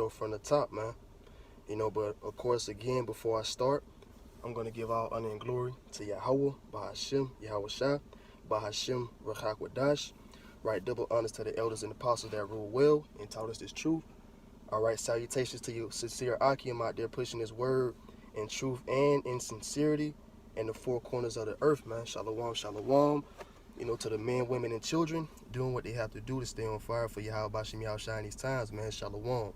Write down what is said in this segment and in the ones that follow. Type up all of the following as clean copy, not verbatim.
from the top, man. But of course, again, before I start, I'm going to give all honor and glory to Yahweh, Bahashim, Yahweh Shah, Bahashim, Rachak Wadash. Right, double honors to the elders and apostles that rule well and taught us this truth. All right, salutations to you, sincere Akim out there pushing this word in truth and in sincerity in the four corners of the earth, man. Shalom, shalom. To the men, women, and children doing what they have to do to stay on fire for Yahweh Bashim Yahweh Shah in these times, man. Shalom.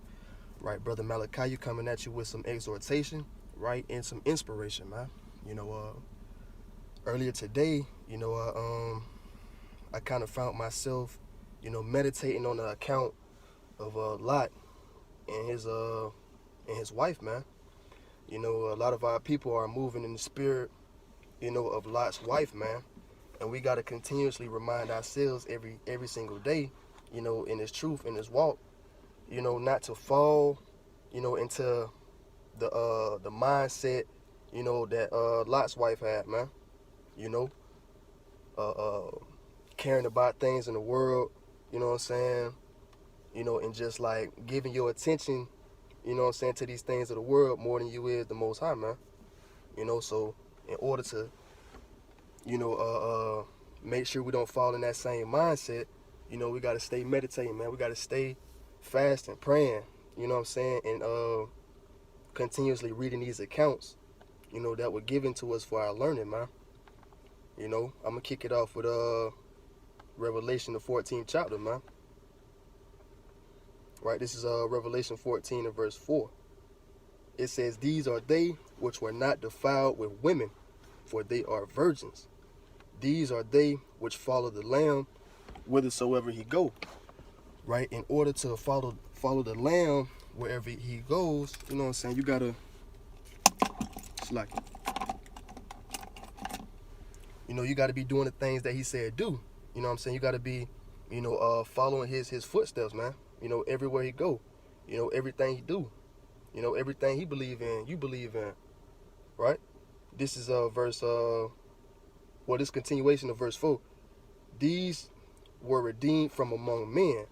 Right, Brother Malachi, you coming at you with some exhortation, right, and some inspiration, man. Earlier today, I kind of found myself, meditating on the account of Lot and his wife, man. A lot of our people are moving in the spirit, of Lot's wife, man. And we got to continuously remind ourselves every single day, in this truth, in this walk, not to fall, into the mindset, that Lot's wife had, man. Caring about things in the world, you know what I'm saying? And just like giving your attention, to these things of the world more than you is the Most High, man. So in order to, make sure we don't fall in that same mindset, we got to stay meditating, man. We got to stay fast and praying, you know what I'm saying? And continuously reading these accounts, that were given to us for our learning, man. I'm going to kick it off with Revelation, the 14th chapter, man. Right, this is Revelation 14 and verse 4. It says, "These are they which were not defiled with women, for they are virgins. These are they which follow the Lamb whithersoever he go." Right, in order to follow the Lamb wherever he goes, you know what I'm saying, you gotta you gotta be doing the things that he said do. You know what I'm saying? You gotta be, following his footsteps, man. Everywhere he go, everything he do, everything he believe in, you believe in, right? This is verse, this continuation of verse 4. "These were redeemed from among men,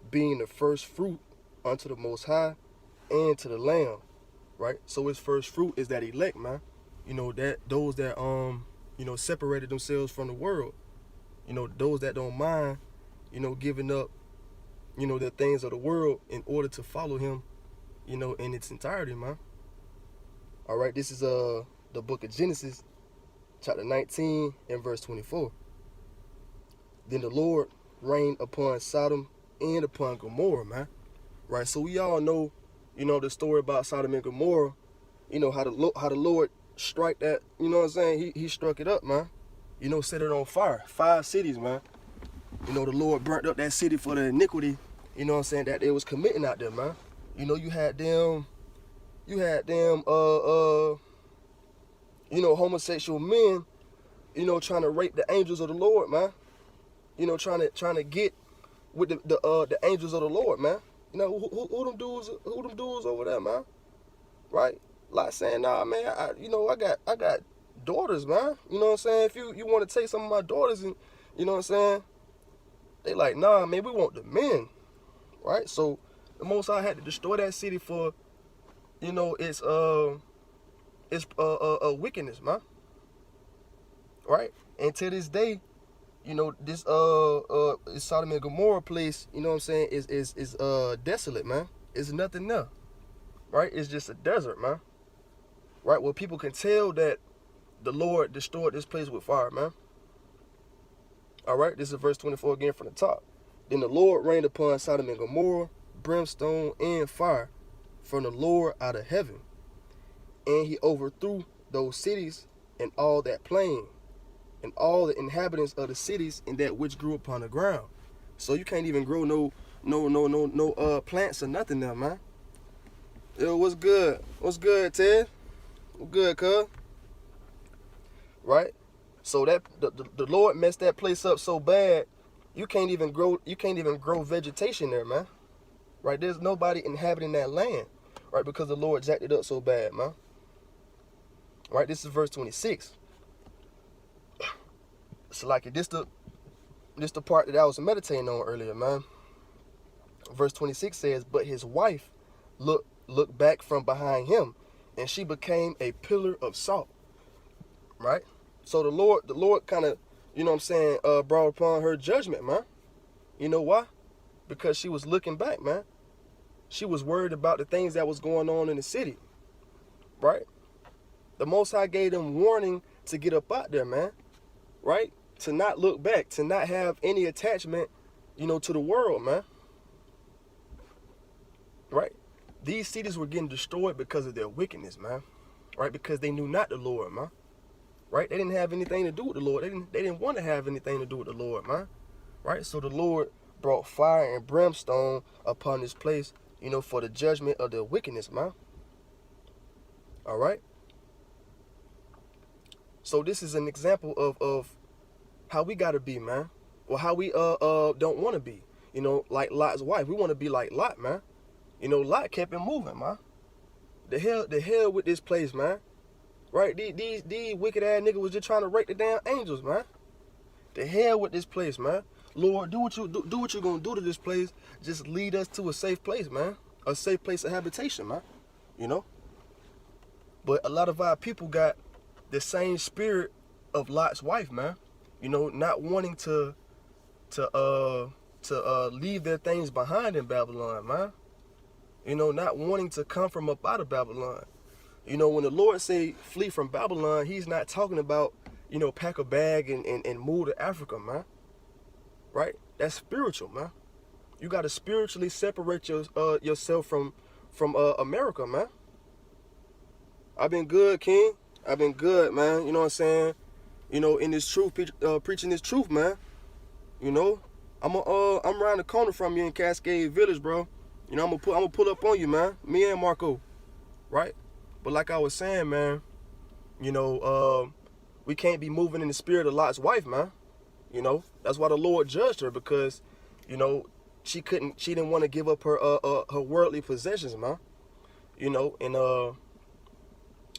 being the first fruit unto the Most High and to the Lamb," right? So his first fruit is that elect, man. That those that separated themselves from the world, those that don't mind, giving up, the things of the world in order to follow him, in its entirety, man. All right, this is the book of Genesis, chapter 19 and verse 24. "Then the Lord rained upon Sodom and upon Gomorrah," man. Right, so we all know, the story about Sodom and Gomorrah, how the Lord strike that, you know what I'm saying? He struck it up, man. Set it on fire. 5 cities, man. The Lord burnt up that city for the iniquity, that they was committing out there, man. You had them, homosexual men, trying to rape the angels of the Lord, man. Trying to get with the angels of the Lord, man. Who them dudes over there, man? Right? Like saying, nah, man, I got daughters, man. You know what I'm saying? If you want to take some of my daughters and, you know what I'm saying? They like, nah, man, we want the men. Right? So the Most High had to destroy that city for, its wickedness, man. Right? And to this day, this Sodom and Gomorrah place, you know what I'm saying, is desolate, man. It's nothing there. Right? It's just a desert, man. Right? Well, people can tell that the Lord destroyed this place with fire, man. All right, this is verse 24 again from the top. "Then the Lord rained upon Sodom and Gomorrah brimstone and fire from the Lord out of heaven. And he overthrew those cities and all that plain, and all the inhabitants of the cities and that which grew upon the ground." So you can't even grow no plants or nothing there, man. Yo, what's good? What's good, Ted? What's good, cuz? Right? So that the Lord messed that place up so bad, you can't even grow vegetation there, man. Right? There's nobody inhabiting that land, right? Because the Lord jacked it up so bad, man. Right? This is verse 26. So like this the part that I was meditating on earlier, man. Verse 26 says, "But his wife look back from behind him, and she became a pillar of salt. Right? So the Lord kind of, you know what I'm saying, brought upon her judgment, man. You know why? Because she was looking back, man. She was worried about the things that was going on in the city. Right? The Most High gave them warning to get up out there, man. Right? To not look back, to not have any attachment, to the world, man. Right? These cities were getting destroyed because of their wickedness, man. Right? Because they knew not the Lord, man. Right? They didn't have anything to do with the Lord. They didn't want to have anything to do with the Lord, man. Right? So the Lord brought fire and brimstone upon this place, for the judgment of their wickedness, man. All right? So this is an example of how we got to be, man. Or how we don't want to be. Like Lot's wife. We want to be like Lot, man. Lot kept it moving, man. The hell with this place, man. Right? These wicked ass niggas was just trying to rape the damn angels, man. The hell with this place, man. Lord, do what you're gonna do to this place. Just lead us to a safe place, man. A safe place of habitation, man. But a lot of our people got the same spirit of Lot's wife, man. Not wanting to leave their things behind in Babylon, man. Not wanting to come from up out of Babylon. When the Lord say flee from Babylon, he's not talking about, pack a bag and move to Africa, man. Right? That's spiritual, man. You got to spiritually separate yourself from America, man. I've been good, King. I've been good, man. You know what I'm saying? In this truth, preaching this truth, man. I'm around the corner from you in Cascade Village, bro. I'm gonna pull up on you, man. Me and Marco, right? But like I was saying, man, we can't be moving in the spirit of Lot's wife, man. That's why the Lord judged her, because, she didn't want to give up her worldly possessions, man. And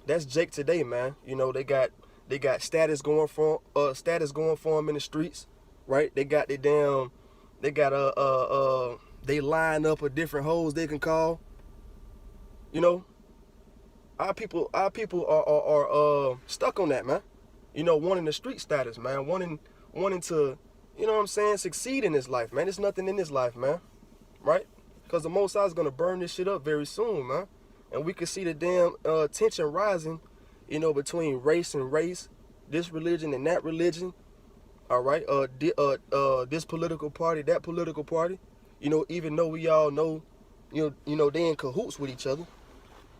that's Jake today, man. They got status going for them in the streets, right? They line up of different hoes they can call. Our people are stuck on that, man. Wanting the street status, man. Wanting to, succeed in this life, man. There's nothing in this life, man. Right? Because the Most High is gonna burn this shit up very soon, man. And we can see the damn tension rising, between race and race, this religion and that religion. All right, this political party, that political party. Even though we all know, they in cahoots with each other.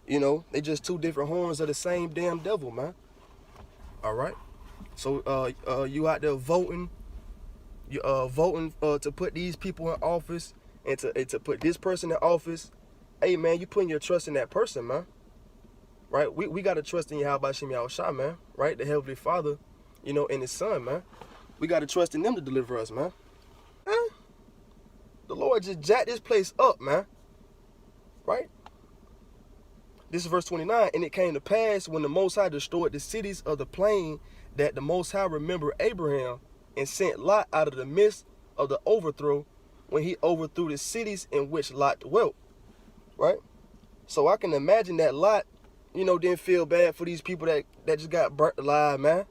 They just two different horns of the same damn devil, man. All right. So you out there voting, voting to put these people in office and to put this person in office. Hey, man, you putting your trust in that person, man. Right? We got to trust in Yahweh Shem Yahushua, man. Right? The Heavenly Father, and His Son, man. We got to trust in them to deliver us, man. Huh? The Lord just jacked this place up, man. Right? This is verse 29. And it came to pass when the Most High destroyed the cities of the plain that the Most High remembered Abraham and sent Lot out of the midst of the overthrow when he overthrew the cities in which Lot dwelt. Right? So I can imagine that Lot, didn't feel bad for these people that just got burnt alive, man.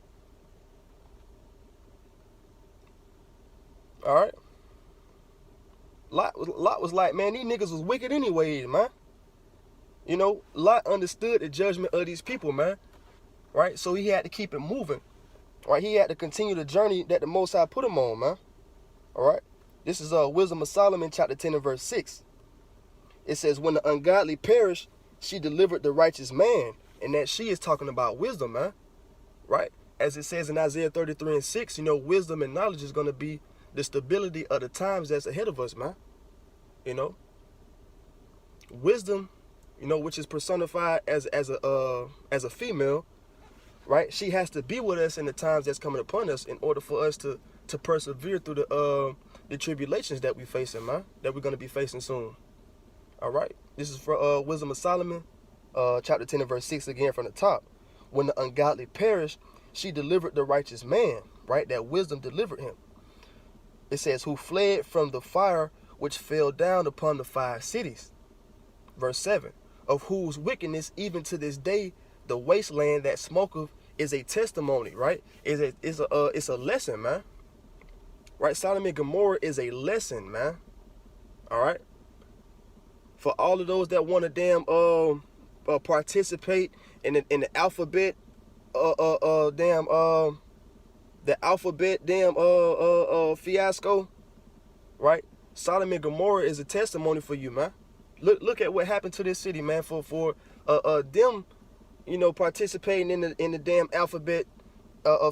All right? Lot was like, man, these niggas was wicked anyway, man. Lot understood the judgment of these people, man. Right? So he had to keep it moving. Right? He had to continue the journey that the Most High put him on, man. All right? This is Wisdom of Solomon, chapter 10 and verse 6. It says, when the ungodly perish, she delivered the righteous man. And that she is talking about wisdom, man. Right? As it says in Isaiah 33 and 6, wisdom and knowledge is going to be the stability of the times that's ahead of us, man. Wisdom, which is personified as a female, right? She has to be with us in the times that's coming upon us in order for us to persevere through the tribulations that we facing, man, that we're going to be facing soon. All right? This is for Wisdom of Solomon, chapter 10 and verse 6 again from the top. When the ungodly perish, she delivered the righteous man, right? That wisdom delivered him. It says, who fled from the fire which fell down upon the 5 cities. Verse 7, of whose wickedness even to this day the wasteland that smoketh is a testimony, right? It's a lesson, man. Right? Sodom and Gomorrah is a lesson, man. All right? For all of those that want to damn participate in the alphabet the alphabet fiasco, right? Sodom and Gomorrah is a testimony for you, man. Look at what happened to this city, man, for them, participating in the damn alphabet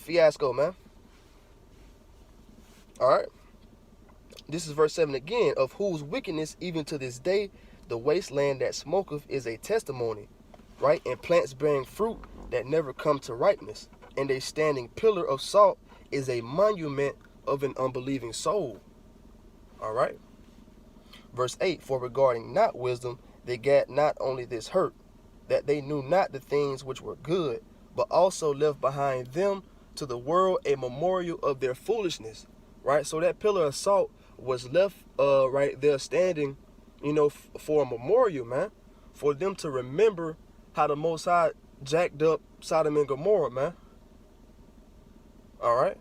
fiasco, man. All right. This is verse 7 again, of whose wickedness even to this day the wasteland that smoketh is a testimony, right? And plants bearing fruit that never come to ripeness, and a standing pillar of salt is a monument of an unbelieving soul. All right. Verse 8, for regarding not wisdom, they gat not only this hurt, that they knew not the things which were good, but also left behind them to the world a memorial of their foolishness. Right. So that pillar of salt was left right there standing, for a memorial, man, for them to remember how the Most High jacked up Sodom and Gomorrah, man. All right.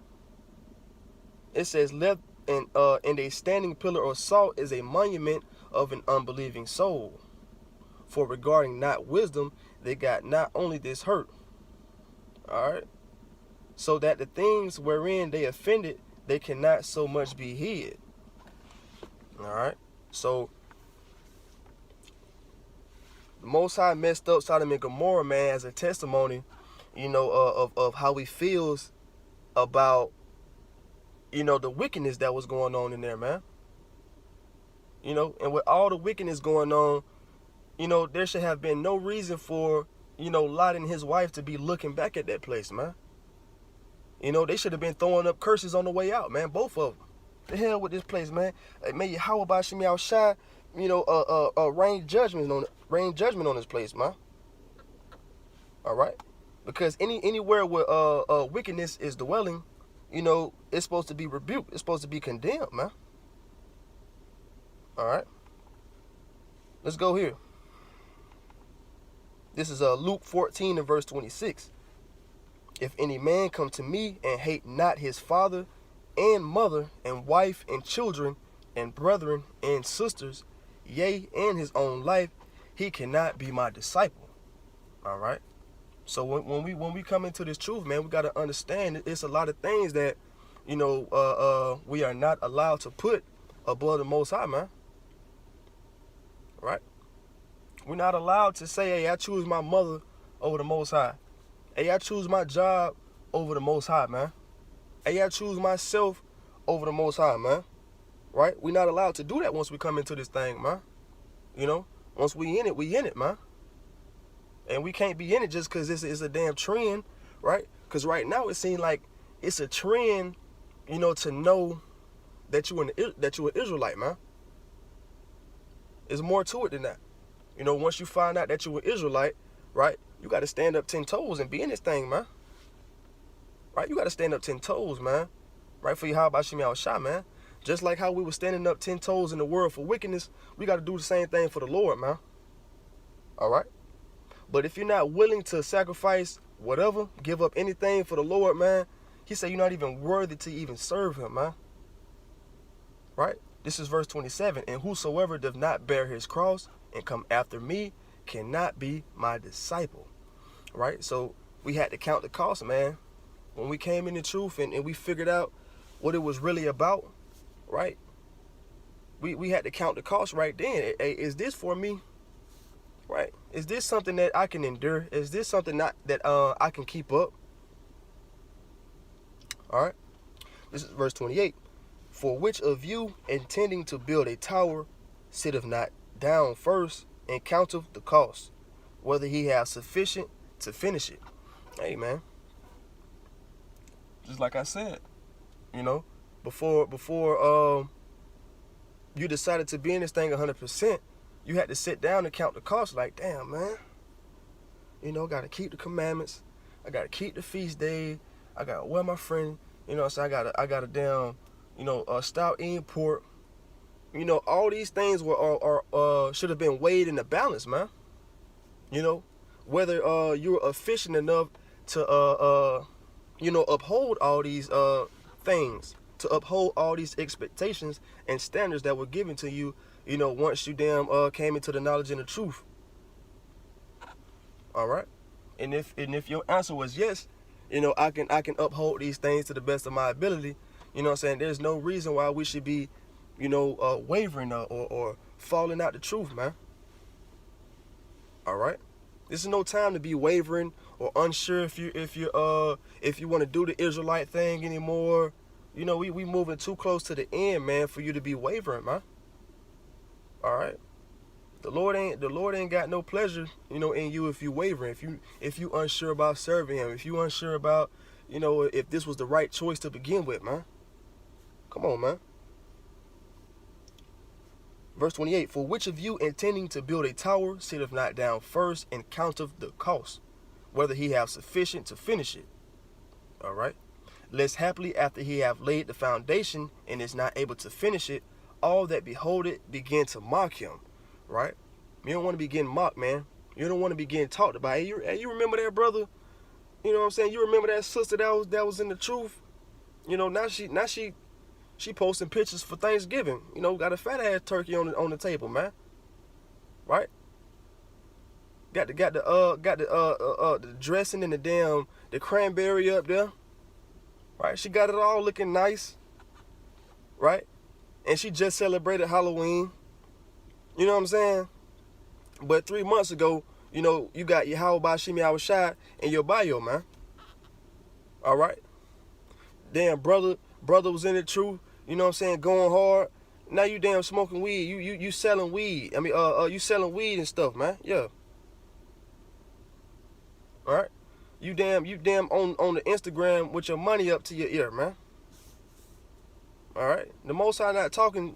It says left and a standing pillar of salt is a monument of an unbelieving soul. For regarding not wisdom, they got not only this hurt. All right. So that the things wherein they offended, they cannot so much be hid. All right. So the Most High messed up Sodom and Gomorrah, man, as a testimony, of how he feels about, the wickedness that was going on in there, man. And with all the wickedness going on, there should have been no reason for, Lot and his wife to be looking back at that place, man. They should have been throwing up curses on the way out, man. Both of them. The hell with this place, man. May Yahweh Shemi Shai, rain judgment on this place, man. All right, because anywhere where wickedness is dwelling, it's supposed to be rebuked. It's supposed to be condemned, man. All right, let's go here. This is Luke 14 and verse 26. If any man come to me and hate not his father and mother and wife and children and brethren and sisters, yea, and his own life, he cannot be my disciple. All right. So when we come into this truth, man, we got to understand it's a lot of things that, we are not allowed to put above the Most High, man. Right. We're not allowed to say, hey, I choose my mother over the Most High. Hey, I choose my job over the Most High, man. Hey, I choose myself over the Most High, man. Right? We're not allowed to do that once we come into this thing, man. Once we in it, man. And we can't be in it just because it's a damn trend, right? Because right now it seems like it's a trend, to know that you're an Israelite, man. There's more to it than that. Once you find out that you're an Israelite, right, you got to stand up 10 toes and be in this thing, man. Right? You got to stand up 10 toes, man. Right? For Yahweh Shemi Shai, man. Just like how we were standing up 10 toes in the world for wickedness, we got to do the same thing for the Lord, man. All right? But if you're not willing to sacrifice whatever, give up anything for the Lord, man, he said you're not even worthy to even serve him, man. Right? This is verse 27. And whosoever does not bear his cross and come after me cannot be my disciple. Right? So we had to count the cost, man. When we came in the truth and we figured out what it was really about, right? We had to count the cost right then. Hey, is this for me? Right? Is this something that I can endure? Is this something that I can keep up? All right. This is verse 28. For which of you, intending to build a tower, sitteth not down first and counteth the cost, whether he have sufficient to finish it? Hey, man. Just like I said, before you decided to be in this thing 100%, you had to sit down and count the cost. Like, damn, man. Got to keep the commandments. I got to keep the feast day. I got to wear my friend. So I got to damn, stop eating pork. You know, all these things should have been weighed in the balance, man. You know, whether you're efficient enough to uphold all these things, to uphold all these expectations and standards that were given to you, once you came into the knowledge and the truth. All right. And if your answer was yes, I can uphold these things to the best of my ability. You know what I'm saying? There's no reason why we should be, wavering or falling out the truth, man. All right. This is no time to be wavering or unsure if you want to do the Israelite thing anymore. We moving too close to the end, man, for you to be wavering, man. All right. The Lord ain't got no pleasure, in you if you wavering, if you unsure about serving him, if you unsure about, if this was the right choice to begin with, man. Come on, man. Verse 28, for which of you intending to build a tower sitteth not down first and counteth the cost, whether he have sufficient to finish it? All right. Lest haply after he have laid the foundation and is not able to finish it, all that behold it begin to mock him. Right? You don't want to be getting mocked, man. You don't want to be getting talked about. Hey, you remember that brother? You know what I'm saying? You remember that sister that was in the truth? Now she posting pictures for Thanksgiving. Got a fat ass turkey on the table, man. Right? Got the dressing and the cranberry up there. Right? She got it all looking nice. Right? And she just celebrated Halloween. You know what I'm saying? But 3 months ago, you got your How About Shimi Awashai in your bio, man. All right? Damn, brother was in the truth, you know what I'm saying, going hard. Now you damn smoking weed. You selling weed. I mean, you selling weed and stuff, man. Yeah. All right? You damn on the Instagram with your money up to your ear, man. All right? The Most High not talking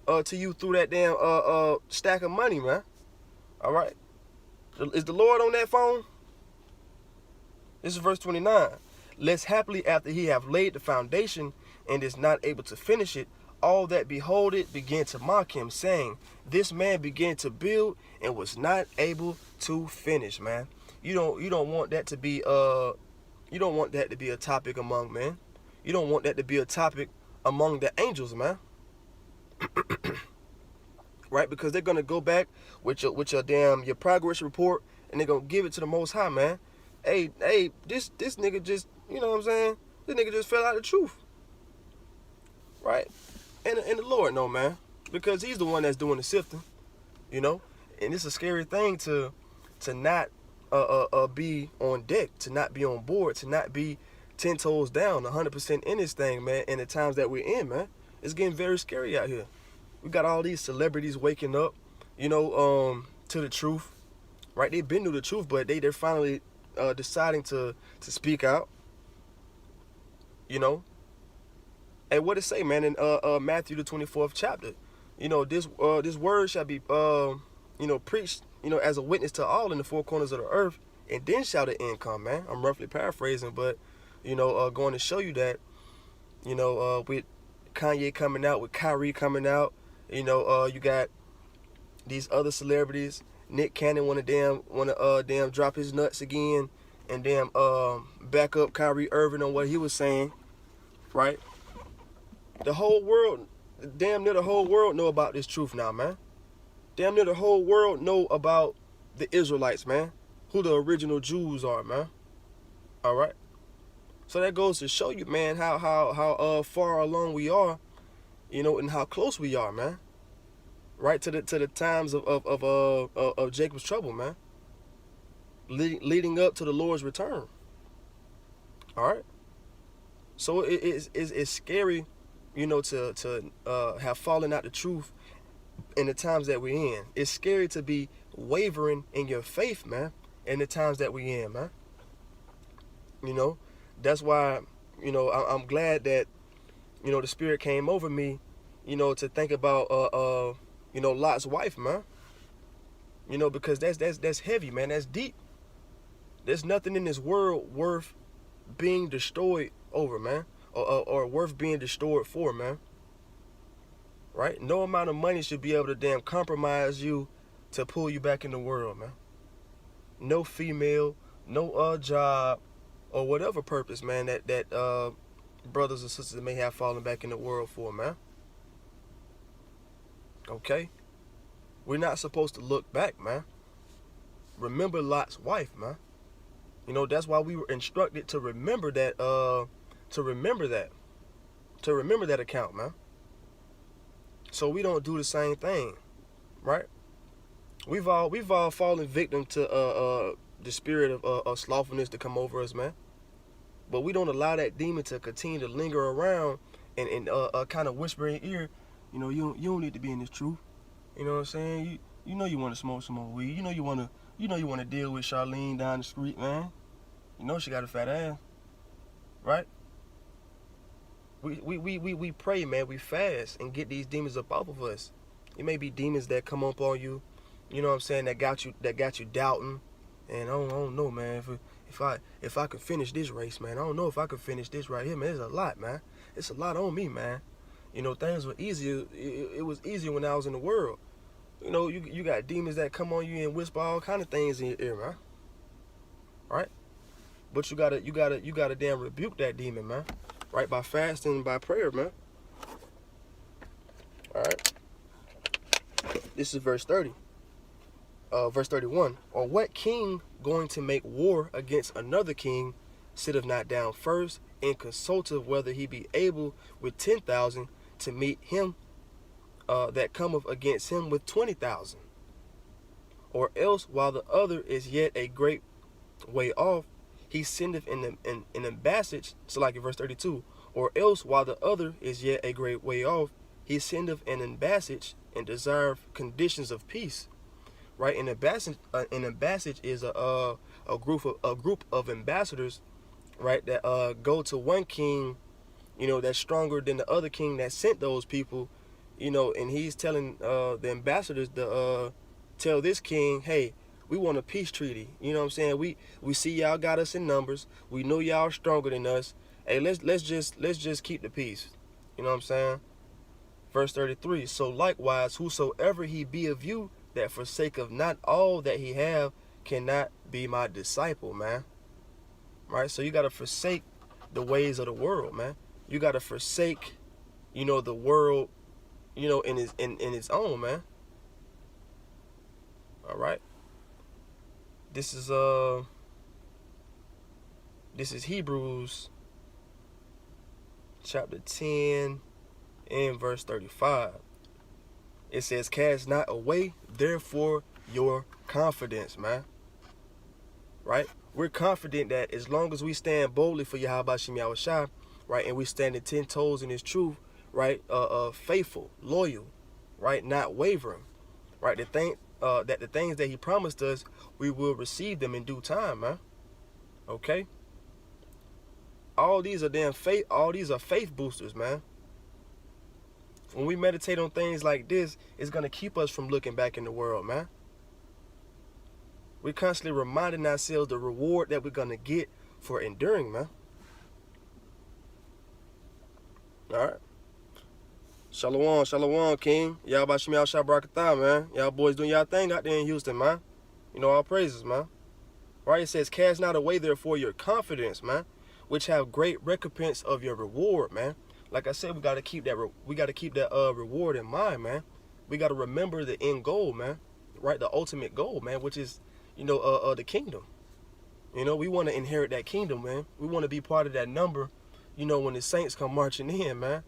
to you through that damn stack of money, man. All right? Is the Lord on that phone? This is verse 29. Lest happily after he have laid the foundation and is not able to finish it, all that behold it begin to mock him, saying, this man began to build and was not able to finish, man. You don't want that to be a topic among men. You don't want that to be a topic among the angels, man. Right? Because they're gonna go back with your progress report and they're gonna give it to the Most High, man. Hey, this nigga just, you know what I'm saying? This nigga just fell out of the truth. Right? And the Lord know, man. Because he's the one that's doing the sifting. And it's a scary thing to not be on deck, to not be on board, to not be 10 toes down, 100% in this thing, man, in the times that we're in, man. It's getting very scary out here. We got all these celebrities waking up, to the truth. Right? They've been to the truth, but they're finally deciding to speak out. And what it say, man, in Matthew the 24th chapter? This word shall be preached, as a witness to all in the four corners of the earth, and then shall the end come, man. I'm roughly paraphrasing, but going to show you that, with Kanye coming out, with Kyrie coming out, you got these other celebrities. Nick Cannon wanna drop his nuts again and back up Kyrie Irving on what he was saying, right? The whole world, damn near the whole world know about this truth now, man. Damn near the whole world know about the Israelites, man. Who the original Jews are, man. All right. So that goes to show you, man, how far along we are, and how close we are, man. Right to the times of Jacob's trouble, man. Leading up to the Lord's return. All right. So it's scary, to have fallen out the truth in the times that we're in. It's scary to be wavering in your faith, man, in the times that we're in, man. That's why, I'm glad that, the Spirit came over me, to think about, Lot's wife, man. Because that's heavy, man. That's deep. There's nothing in this world worth being destroyed over, man, or worth being destroyed for, man. right? No amount of money should be able to damn compromise you to pull you back in the world, man. No female, no job, or whatever purpose, man, that brothers and sisters may have fallen back in the world for, man. Okay? We're not supposed to look back, man. Remember Lot's wife, man. You know, that's why we were instructed to remember that, to remember that account, man. So we don't do the same thing, right? We've all fallen victim to the spirit of slothfulness to come over us, man. But we don't allow that demon to continue to linger around and kind of whisper in your ear, you know, you don't need to be in this truth. You know what I'm saying? You know you want to smoke some more weed. You know you want to deal with Charlene down the street, man. You know she got a fat ass, right? We pray, man. We fast and get these demons up off of us. It may be demons that come up on you, you know what I'm saying, that got you doubting. And I don't know, man. If I could finish this race, man, I don't know if I could finish this right here, man. It's a lot, man. It's a lot on me, man. You know, things were easier. It was easier when I was in the world. You know, you got demons that come on you and whisper all kind of things in your ear, man. All right? But you gotta damn rebuke that demon, man. Right? By fasting and by prayer, man. All right? This is verse 30. Verse 31. Or what king going to make war against another king sitteth not down first and consulteth whether he be able with 10,000 to meet him that cometh against him with 20,000? Or else, while the other is yet a great way off, he sendeth an ambassage. So like in verse 32. Or else, while the other is yet a great way off, he sendeth an ambassage and desireth conditions of peace. Right? An ambassage is a group of ambassadors, right, that go to one king, you know, that's stronger than the other king that sent those people, you know, and he's telling the ambassadors to tell this king, hey, we want a peace treaty. You know what I'm saying? We see y'all got us in numbers. We know y'all stronger than us. Hey, let's just keep the peace. You know what I'm saying? Verse 33. So likewise, whosoever he be of you that forsaketh not all that he have cannot be my disciple, man. Right? So you got to forsake the ways of the world, man. You got to forsake, you know, the world, you know, in its own, man. All right. This is Hebrews chapter 10 and verse 35. It says, cast not away, therefore, your confidence, man. Right? We're confident that as long as we stand boldly for Yahweh Shem Yahushua, right, and we stand 10 toes in his truth, right, faithful, loyal, right, not wavering, right, the things that he promised us, we will receive them in due time, man. Okay? All these are faith boosters, man. When we meditate on things like this, it's going to keep us from looking back in the world, man. We're constantly reminding ourselves the reward that we're going to get for enduring, man. All right. Shalom, shalom, King. Y'all by Shemiel Shabrakatah, man. Y'all boys doing y'all thing out there in Houston, man. You know, all praises, man. Right? It says, cast not away, therefore, your confidence, man, which have great recompense of your reward, man. Like I said, we got to keep that reward in mind, man. We got to remember the end goal, man. Right? The ultimate goal, man, which is, you know, the kingdom. You know, we want to inherit that kingdom, man. We want to be part of that number, you know, when the saints come marching in, man.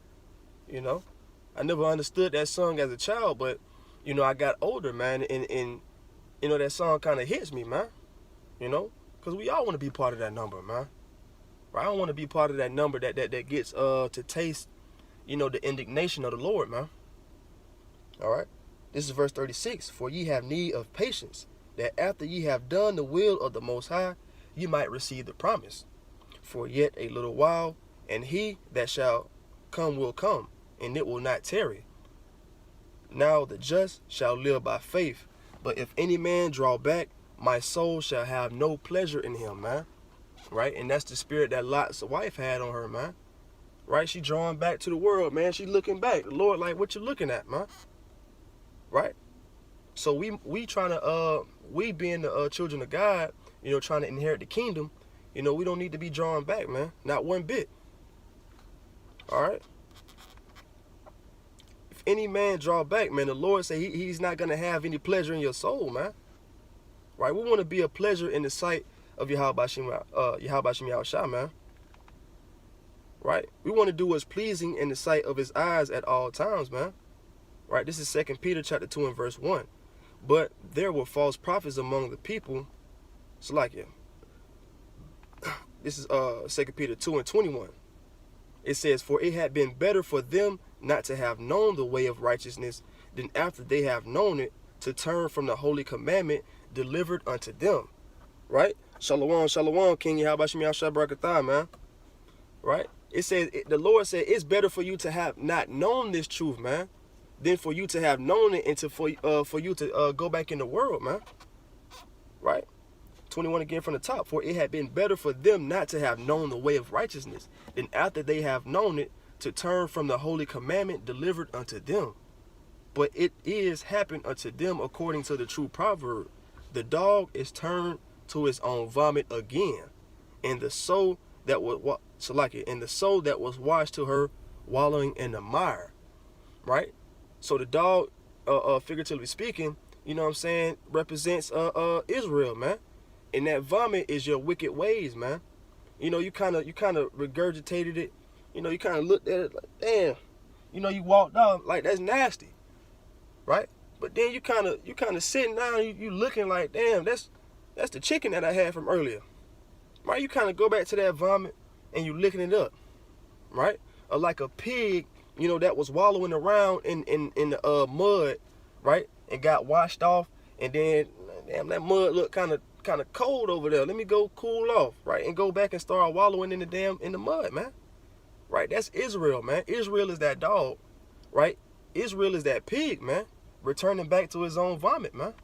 You know, I never understood that song as a child, but, you know, I got older, man, and you know, that song kind of hits me, man. You know, because we all want to be part of that number, man. I don't want to be part of that number that gets to taste, you know, the indignation of the Lord, man. All right. This is verse 36. For ye have need of patience, that after ye have done the will of the Most High, ye might receive the promise. For yet a little while, and he that shall come will come, and it will not tarry. Now the just shall live by faith. But if any man draw back, my soul shall have no pleasure in him, man. Right? And that's the spirit that Lot's wife had on her, man. right? She drawing back to the world, man. She looking back. The Lord, like, what you looking at, man? Right? So we trying to we being the children of God, you know, trying to inherit the kingdom, you know, we don't need to be drawing back, man. Not one bit. All right. If any man draw back, man, the Lord say he's not gonna have any pleasure in your soul, man. Right? We want to be a pleasure in the sight of Yahweh Shem Yahushua, man. Right? We want to do what's pleasing in the sight of his eyes at all times, man. Right? This is 2 Peter chapter 2 and verse 1. But there were false prophets among the people. It's like it. This is 2 Peter 2 and 21. It says, for it had been better for them not to have known the way of righteousness than after they have known it to turn from the holy commandment delivered unto them. Right? Shalom, shalom, King Yahweh Shem Yahushua Barakatah, man. Right? It says, the Lord said, it's better for you to have not known this truth, man, than for you to have known it and for you to go back in the world, man. Right? 21 again from the top. For it had been better for them not to have known the way of righteousness than after they have known it to turn from the holy commandment delivered unto them. But it is happened unto them according to the true proverb. The dog is turned to his own vomit again, and the soul that was washed to her wallowing in the mire. Right? So the dog, figuratively speaking, you know what I'm saying, represents Israel, man. And that vomit is your wicked ways, man. You know, you kind of regurgitated it. You know, you kind of looked at it like, damn. You know, you walked out like, that's nasty, right? But then you kind of sitting down, you looking like, damn, that's the chicken that I had from earlier, right? You kind of go back to that vomit and you licking it up, right? Or like a pig, you know, that was wallowing around in the mud, right? And got washed off, and then, damn, that mud looked kind of cold over there. Let me go cool off, right? And go back and start wallowing in the mud, man. Right? That's Israel, man. Israel is that dog, right? Israel is that pig, man, returning back to his own vomit, man.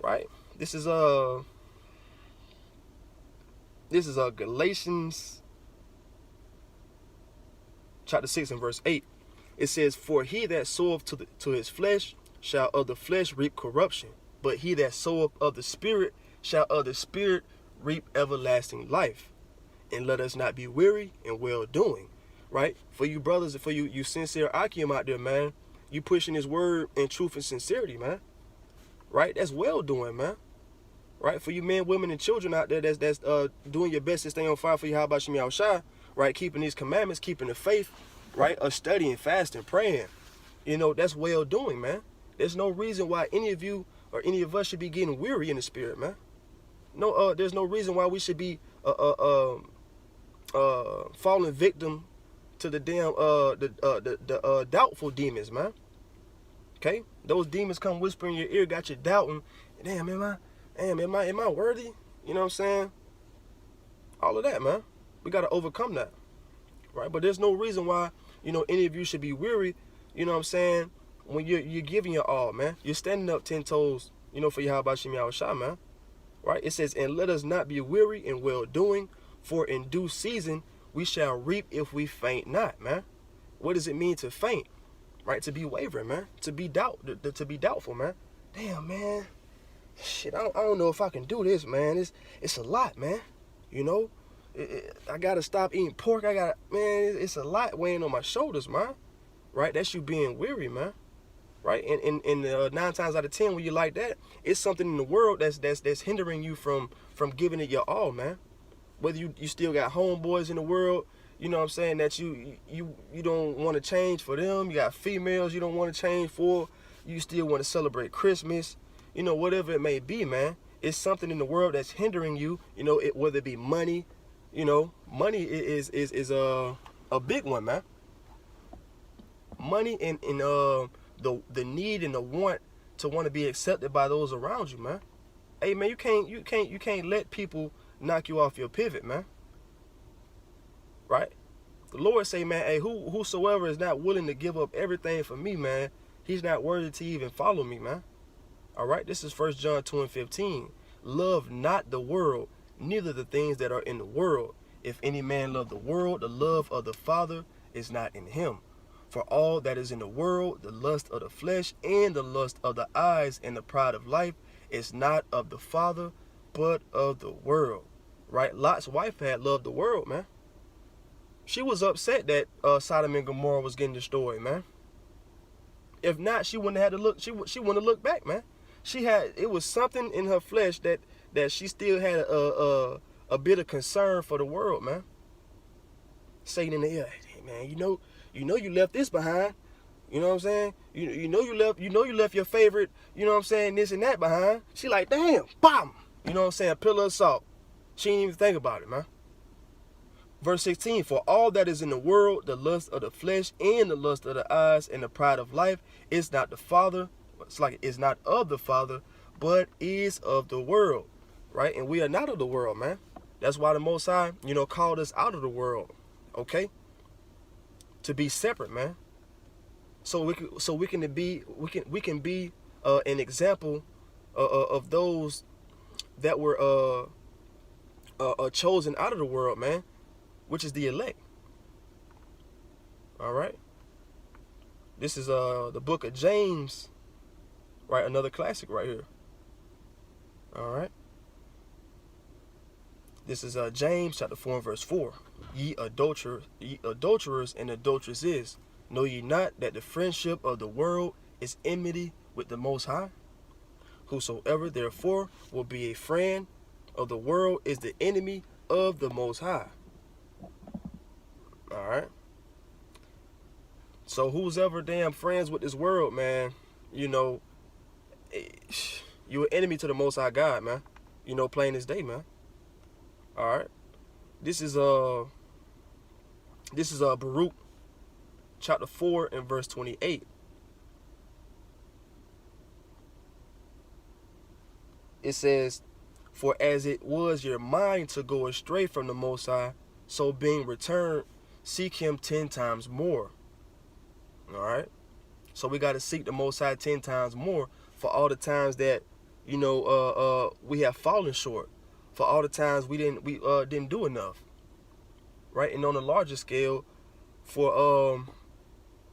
Right? This is Galatians chapter 6 and verse 8. It says, for he that soweth to his flesh shall of the flesh reap corruption, but he that soweth of the Spirit shall of the Spirit reap everlasting life. And let us not be weary in well doing. Right? For you brothers, for you sincere Akim out there, man, you pushing his word in truth and sincerity, man. Right? That's well doing, man. Right? For you men, women, and children out there that's doing your best to stay on fire for Yahweh Shem Yahushua, right? Keeping these commandments, keeping the faith, right? Studying, fasting, praying. You know, that's well doing, man. There's no reason why any of you or any of us should be getting weary in the spirit, man. No, there's no reason why we should be falling victim to the damn doubtful demons, man. Okay, those demons come whispering in your ear, got you doubting. Damn, am I worthy? You know what I'm saying? All of that, man. We got to overcome that, right? But there's no reason why, you know, any of you should be weary. You know what I'm saying? When you're giving your all, man. You're standing up 10 toes, you know, for Yahweh Shem Yahushua, man. Right? It says, and let us not be weary in well doing, for in due season we shall reap if we faint not, man. What does it mean to faint? Right? To be wavering, man. To be doubtful, man. Damn, man. Shit, I don't know if I can do this, man. It's a lot, man. You know? I gotta stop eating pork. It's a lot weighing on my shoulders, man. Right? That's you being weary, man. Right? And 9 times out of 10, when you like that, it's something in the world that's hindering you from giving it your all, man. Whether you still got homeboys in the world, you know what I'm saying, that you don't want to change for them. You got females you don't want to change for. You still want to celebrate Christmas. You know, whatever it may be, man. It's something in the world that's hindering you. You know, whether it be money. You know, money is a big one, man. Money and the need and the want to be accepted by those around you, man. Hey, man, you can't let people knock you off your pivot, man. Right? The Lord say, man, hey, whosoever is not willing to give up everything for me, man, he's not worthy to even follow me, man. All right? This is 1 John 2 and 15. Love not the world, neither the things that are in the world. If any man love the world, the love of the Father is not in him. For all that is in the world, the lust of the flesh and the lust of the eyes and the pride of life, is not of the Father, but of the world. Right? Lot's wife had loved the world, man. She was upset that Sodom and Gomorrah was getting destroyed, man. If not, she wouldn't have had to look. She wouldn't have looked back, man. It was something in her flesh that she still had a bit of concern for the world, man. Satan in the ear, hey, man, you know you left this behind. You know what I'm saying? You know you left your favorite, you know what I'm saying, this and that behind. She like, damn, bam. You know what I'm saying? A pillar of salt. She didn't even think about it, man. Verse 16, for all that is in the world, the lust of the flesh and the lust of the eyes and the pride of life, is not the Father. It's not of the Father, but is of the world. Right? And we are not of the world, man. That's why the Most High, called us out of the world. Okay? To be separate, man. So we can be an example of those that were chosen out of the world, man, which is the elect. All right. This is the book of James, right? Another classic right here. All right. This is James chapter 4 and verse 4. Ye adulterers and adulteresses, know ye not that the friendship of the world is enmity with the Most High? Whosoever therefore will be a friend of the world is the enemy of the Most High. All right. So who's ever damn friends with this world, man, you're an enemy to the Most High God, man. Plain as day, man. All right. This is Baruch chapter 4 and verse 28. It says, for as it was your mind to go astray from the Most High, so being returned, seek him 10 times more. All right. So we got to seek the Most High 10 times more for all the times that, we have fallen short. For all the times we didn't do enough. Right? And on a larger scale, for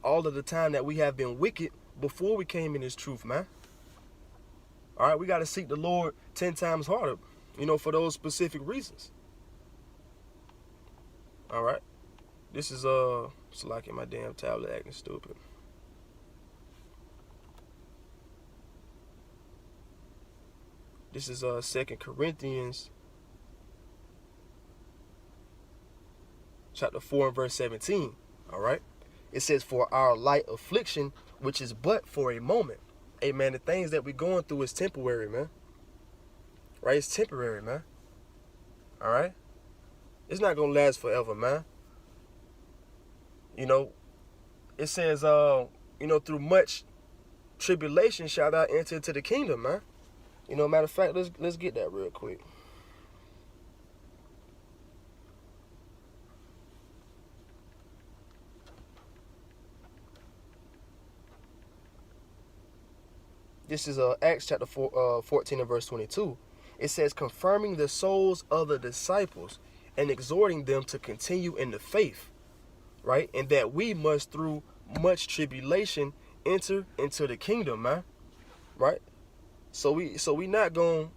all of the time that we have been wicked before we came in this truth, man. All right, we got to seek the Lord 10 times harder, for those specific reasons. All right. This is it's like in my damn tablet acting stupid. This is 2 Corinthians chapter 4 and verse 17. All right. It says, for our light affliction, which is but for a moment. Hey, man, the things that we're going through is temporary, man. Right? It's temporary, man. All right? It's not going to last forever, man. It says, through much tribulation shall thou enter into the kingdom, man. Matter of fact, let's get that real quick. This is Acts chapter 14 and verse 22. It says, confirming the souls of the disciples and exhorting them to continue in the faith, right? And that we must through much tribulation enter into the kingdom, man. Right? So we not gonna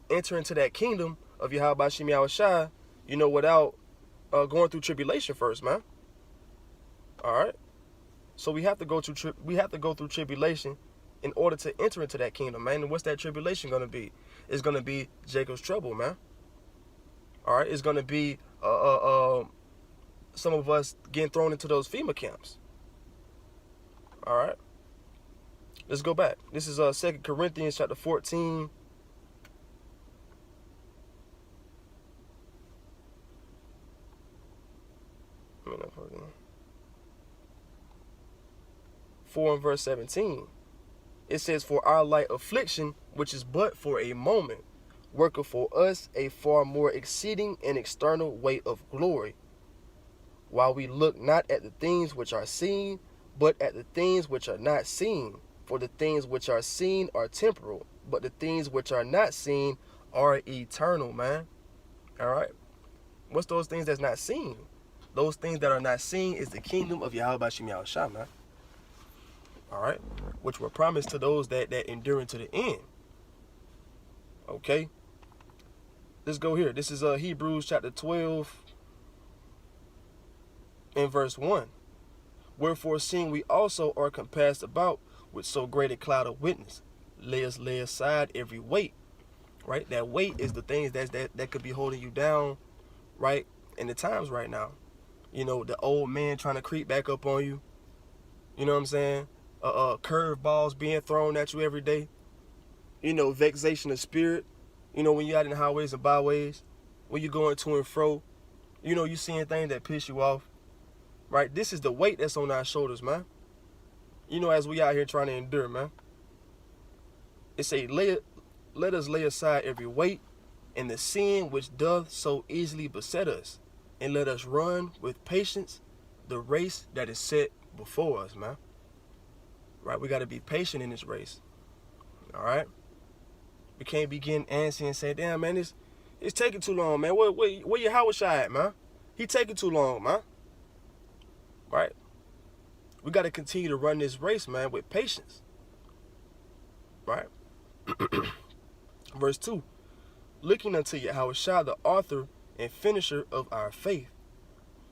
enter into that kingdom of Yahweh Shem Yahushua, without going through tribulation first, man. All right. So we have to go through tribulation in order to enter into that kingdom, man. And what's that tribulation gonna be? It's gonna be Jacob's trouble, man. All right. It's gonna be some of us getting thrown into those FEMA camps. All right. Let's go back. This is 2 Corinthians chapter 14. Hold on. 4 and verse 17. It says, for our light affliction, which is but for a moment, worketh for us a far more exceeding and external weight of glory, while we look not at the things which are seen, but at the things which are not seen. For the things which are seen are temporal, but the things which are not seen are eternal, man. All right. What's those things that's not seen? Those things that are not seen is the kingdom of Yahweh Shem Yahushua, man. All right. Which were promised to those that endure to the end. Okay. Let's go here. This is Hebrews chapter 12 and verse 1. Wherefore, seeing we also are compassed about with so great a cloud of witness, let us lay aside every weight. Right? That weight is the things that could be holding you down, right? In the times right now. You know, the old man trying to creep back up on you. You know what I'm saying? Curve balls being thrown at you every day. You know, vexation of spirit. You know, when you're out in the highways and byways, when you're going to and fro, you know, you seeing things that piss you off. Right? This is the weight that's on our shoulders, man. You know, as we out here trying to endure, man. It say, let us lay aside every weight and the sin which doth so easily beset us, and let us run with patience the race that is set before us, man. Right? We got to be patient in this race. All right? We can't be getting antsy and say, damn, man, it's taking too long, man. Where your Yahushua at, man? He taking too long, man. Right? We got to continue to run this race, man, with patience. Right? Verse 2. Looking unto Yahushua, the author and finisher of our faith,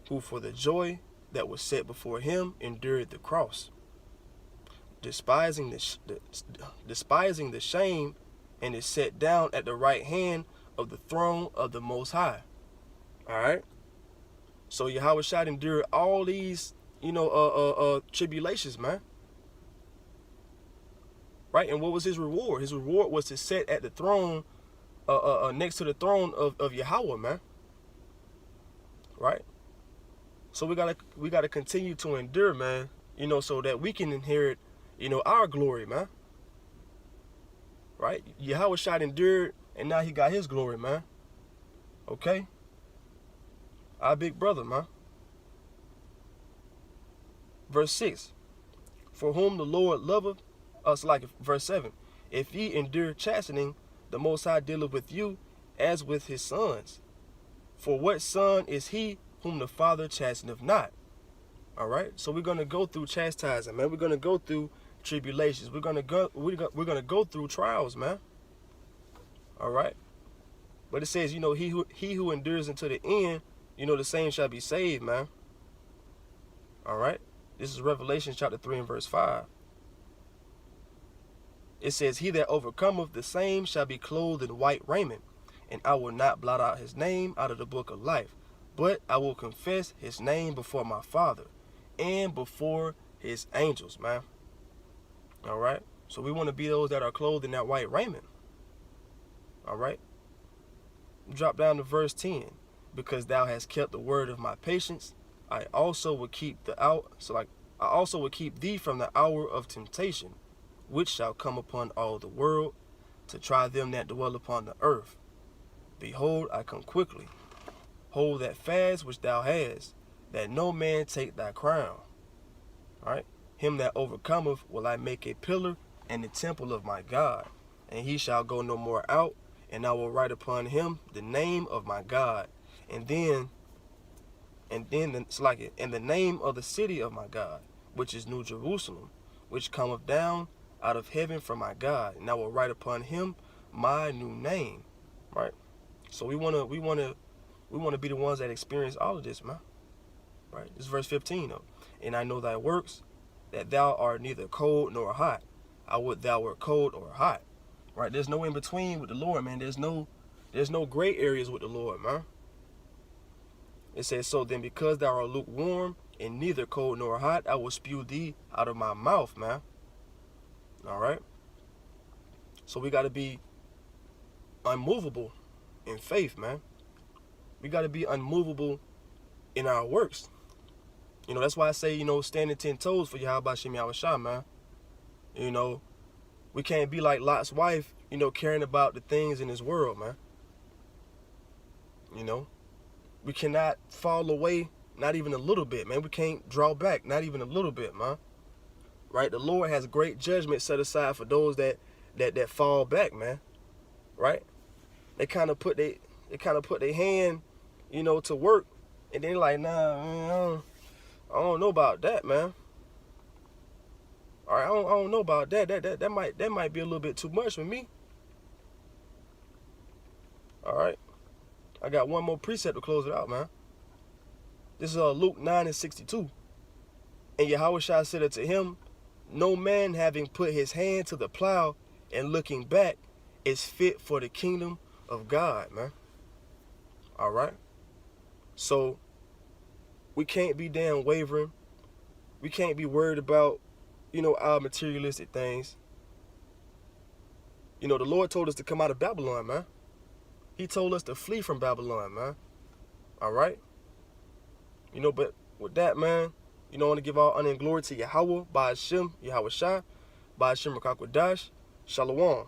who for the joy that was set before him endured the cross, despising the shame, and is set down at the right hand of the throne of the Most High. All right. So Yahushua endured all these, tribulations, man. Right. And what was his reward? His reward was to sit at the throne, next to the throne of Yahweh, man. Right. So we gotta continue to endure, man. You know, so that we can inherit, our glory, man. Right? Yahushua endured, and now he got his glory, man. Okay? Our big brother, man. Verse 6. For whom the Lord loveth us, like verse 7. If ye endure chastening, the Most High dealeth with you as with his sons. For what son is he whom the Father chasteneth not? All right? So we're going to go through chastising, man. We're going to go through tribulations. We're gonna go through trials, man. All right. But it says, he who endures unto the end, the same shall be saved, man. All right. This is Revelation chapter 3 and verse 5. It says, he that overcometh, the same shall be clothed in white raiment, and I will not blot out his name out of the book of life, but I will confess his name before my Father and before his angels, man. All right. So we want to be those that are clothed in that white raiment. All right. Drop down to verse 10. Because thou hast kept the word of my patience, I also will keep thee from the hour of temptation, which shall come upon all the world, to try them that dwell upon the earth. Behold, I come quickly. Hold that fast which thou hast, that no man take thy crown. All right. Him that overcometh will I make a pillar in the temple of my God, and he shall go no more out, and I will write upon him the name of my God, and then it's like it, and the name of the city of my God, which is New Jerusalem, which cometh down out of heaven from my God, and I will write upon him my new name. Right. So we wanna be the ones that experience all of this, man. Right. This is verse 15 though. And I know thy works, that thou art neither cold nor hot. I would thou wert cold or hot. Right? There's no in between with the Lord, man. There's no gray areas with the Lord, man. It says, so then because thou art lukewarm and neither cold nor hot, I will spew thee out of my mouth, man. All right? So we got to be unmovable in faith, man. We got to be unmovable in our works. That's why I say, standing 10 toes for Yahweh Shem Yahushua, man. We can't be like Lot's wife, caring about the things in this world, man. We cannot fall away, not even a little bit, man. We can't draw back, not even a little bit, man. Right? The Lord has great judgment set aside for those that fall back, man. Right? They kind of put they kind of put their hand, you know, to work, and then like, nah, man, I don't know about that, man. All right, I don't know about that. That might be a little bit too much for me. All right, I got one more precept to close it out, man. This is Luke 9:62. And Yahushua said unto him, no man having put his hand to the plow and looking back is fit for the kingdom of God, man. All right. So we can't be damn wavering. We can't be worried about, you know, our materialistic things. You know, the Lord told us to come out of Babylon, man. He told us to flee from Babylon, man. All right. You know, but with that, man, you know, I want to give all honor and glory to Yahweh, by Hashem, Yahushua, by Hashem Rakakwadash, Shalom.